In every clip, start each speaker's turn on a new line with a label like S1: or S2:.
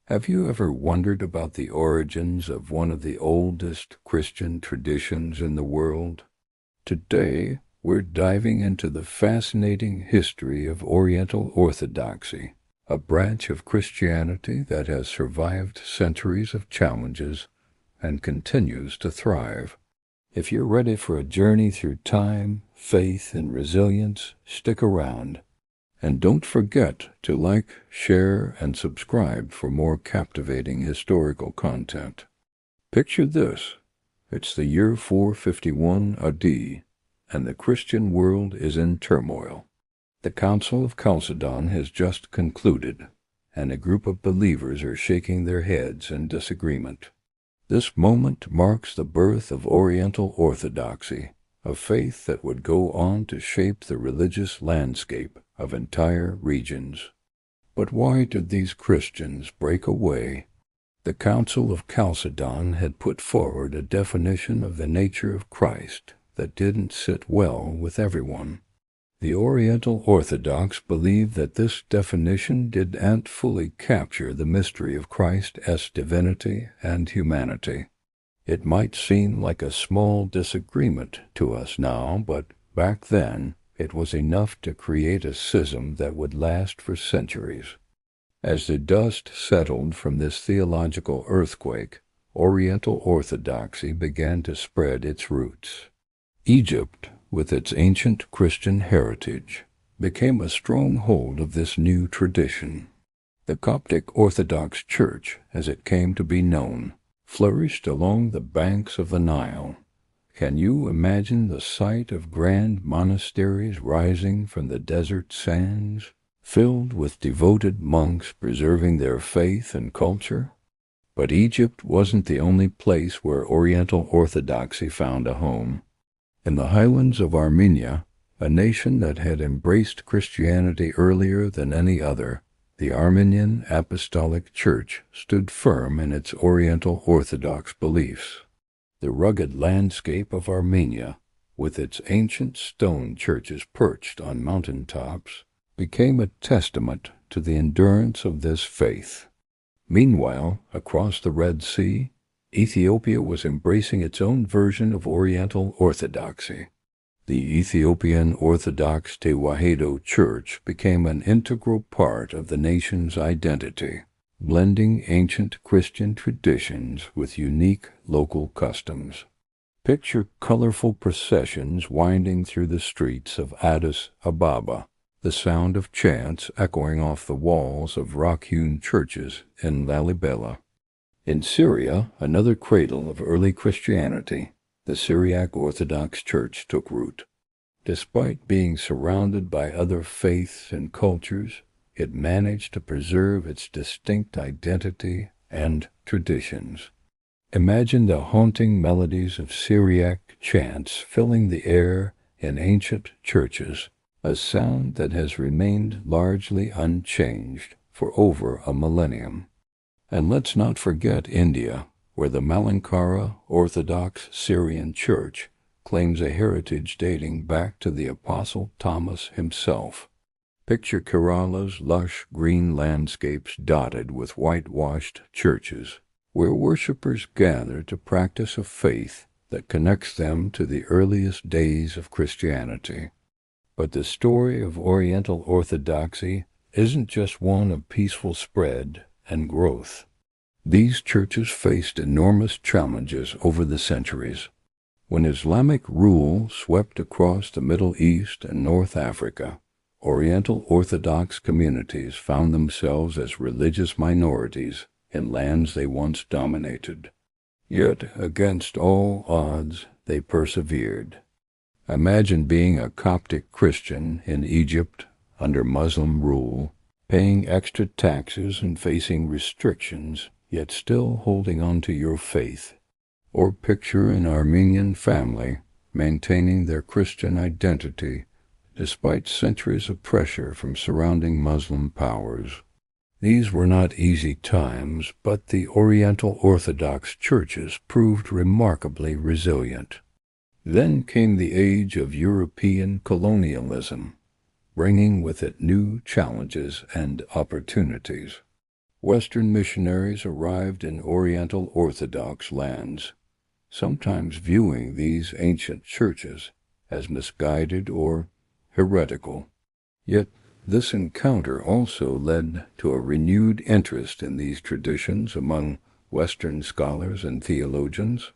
S1: Have you ever wondered about the origins of one of the oldest Christian traditions in the world? Today, we're diving into the fascinating history of Oriental Orthodoxy, a branch of Christianity that has survived centuries of challenges and continues to thrive. If you're ready for a journey through time, faith, and resilience, stick around. And don't forget to like, share, and subscribe for more captivating historical content. Picture this. It's the year 451 AD, and the Christian world is in turmoil. The Council of Chalcedon has just concluded, and a group of believers are shaking their heads in disagreement. This moment marks the birth of Oriental Orthodoxy, a faith that would go on to shape the religious landscape of entire regions. But why did these Christians break away? The Council of Chalcedon had put forward a definition of the nature of Christ that didn't sit well with everyone. The Oriental Orthodox believed that this definition didn't fully capture the mystery of Christ's divinity and humanity. It might seem like a small disagreement to us now, but back then it was enough to create a schism that would last for centuries. As the dust settled from this theological earthquake, Oriental Orthodoxy began to spread its roots. Egypt, with its ancient Christian heritage, became a stronghold of this new tradition. The Coptic Orthodox Church, as it came to be known, flourished along the banks of the Nile. Can you imagine the sight of grand monasteries rising from the desert sands, filled with devoted monks preserving their faith and culture? But Egypt wasn't the only place where Oriental Orthodoxy found a home. In the highlands of Armenia, a nation that had embraced Christianity earlier than any other, the Armenian Apostolic Church stood firm in its Oriental Orthodox beliefs. The rugged landscape of Armenia, with its ancient stone churches perched on mountain tops, became a testament to the endurance of this faith. Meanwhile, across the Red Sea, Ethiopia was embracing its own version of Oriental Orthodoxy. The Ethiopian Orthodox Tewahedo Church became an integral part of the nation's identity, blending ancient Christian traditions with unique local customs. Picture colorful processions winding through the streets of Addis Ababa, the sound of chants echoing off the walls of rock-hewn churches in Lalibela. In Syria, another cradle of early Christianity, the Syriac Orthodox Church took root. Despite being surrounded by other faiths and cultures, it managed to preserve its distinct identity and traditions. Imagine the haunting melodies of Syriac chants filling the air in ancient churches, a sound that has remained largely unchanged for over a millennium. And let's not forget India, where the Malankara Orthodox Syrian Church claims a heritage dating back to the Apostle Thomas himself. Picture Kerala's lush green landscapes dotted with whitewashed churches, where worshippers gather to practice a faith that connects them to the earliest days of Christianity. But the story of Oriental Orthodoxy isn't just one of peaceful spread and growth. These churches faced enormous challenges over the centuries. When Islamic rule swept across the Middle East and North Africa, Oriental Orthodox communities found themselves as religious minorities in lands they once dominated. Yet, against all odds, they persevered. Imagine being a Coptic Christian in Egypt under Muslim rule, paying extra taxes and facing restrictions, yet still holding on to your faith. Or picture an Armenian family maintaining their Christian identity despite centuries of pressure from surrounding Muslim powers. These were not easy times, but the Oriental Orthodox churches proved remarkably resilient. Then came the age of European colonialism, bringing with it new challenges and opportunities. Western missionaries arrived in Oriental Orthodox lands, sometimes viewing these ancient churches as misguided or heretical. Yet this encounter also led to a renewed interest in these traditions among Western scholars and theologians.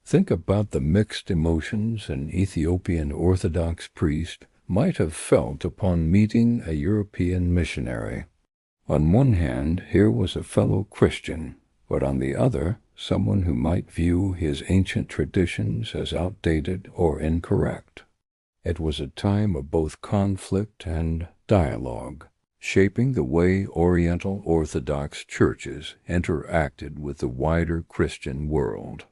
S1: Think about the mixed emotions an Ethiopian Orthodox priest might have felt upon meeting a European missionary. On one hand, here was a fellow Christian, but on the other, someone who might view his ancient traditions as outdated or incorrect. It was a time of both conflict and dialogue, shaping the way Oriental Orthodox churches interacted with the wider Christian world.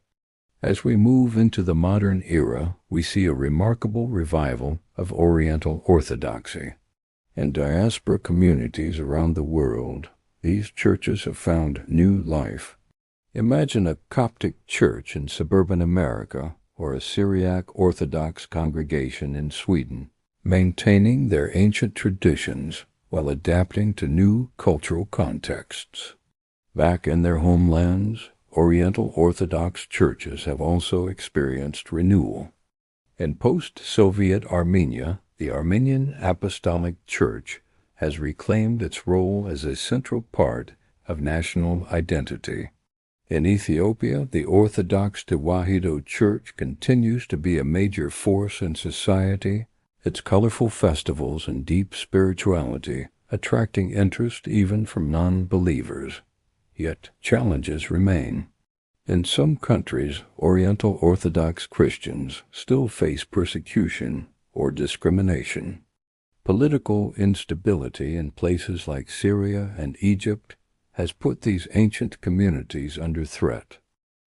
S1: As we move into the modern era, we see a remarkable revival of Oriental Orthodoxy. In diaspora communities around the world, these churches have found new life. Imagine a Coptic church in suburban America or a Syriac Orthodox congregation in Sweden, maintaining their ancient traditions while adapting to new cultural contexts. Back in their homelands, Oriental Orthodox churches have also experienced renewal. In post-Soviet Armenia, the Armenian Apostolic Church has reclaimed its role as a central part of national identity. In Ethiopia, the Orthodox Tewahedo Church continues to be a major force in society, its colorful festivals and deep spirituality attracting interest even from non-believers. Yet challenges remain. In some countries, Oriental Orthodox Christians still face persecution or discrimination. Political instability in places like Syria and Egypt has put these ancient communities under threat.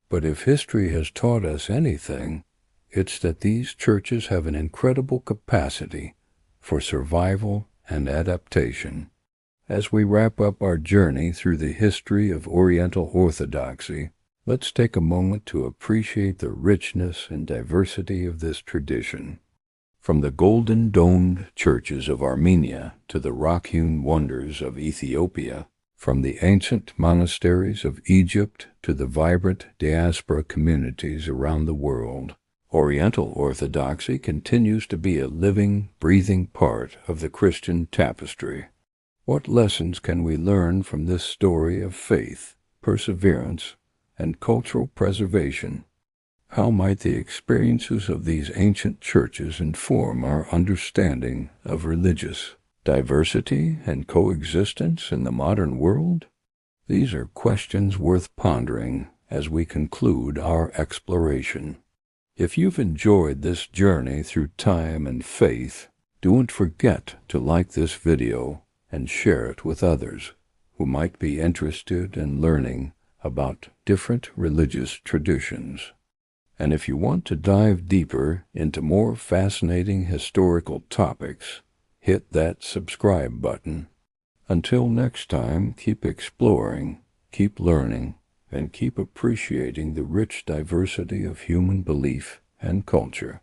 S1: But if history has taught us anything, it's that these churches have an incredible capacity for survival and adaptation. As we wrap up our journey through the history of Oriental Orthodoxy, let's take a moment to appreciate the richness and diversity of this tradition. From the golden-domed churches of Armenia to the rock-hewn wonders of Ethiopia, from the ancient monasteries of Egypt to the vibrant diaspora communities around the world, Oriental Orthodoxy continues to be a living, breathing part of the Christian tapestry. What lessons can we learn from this story of faith, perseverance, and cultural preservation? How might the experiences of these ancient churches inform our understanding of religious diversity and coexistence in the modern world? These are questions worth pondering as we conclude our exploration. If you've enjoyed this journey through time and faith, don't forget to like this video and share it with others who might be interested in learning about different religious traditions. And if you want to dive deeper into more fascinating historical topics, hit that subscribe button. Until next time, keep exploring, keep learning, and keep appreciating the rich diversity of human belief and culture.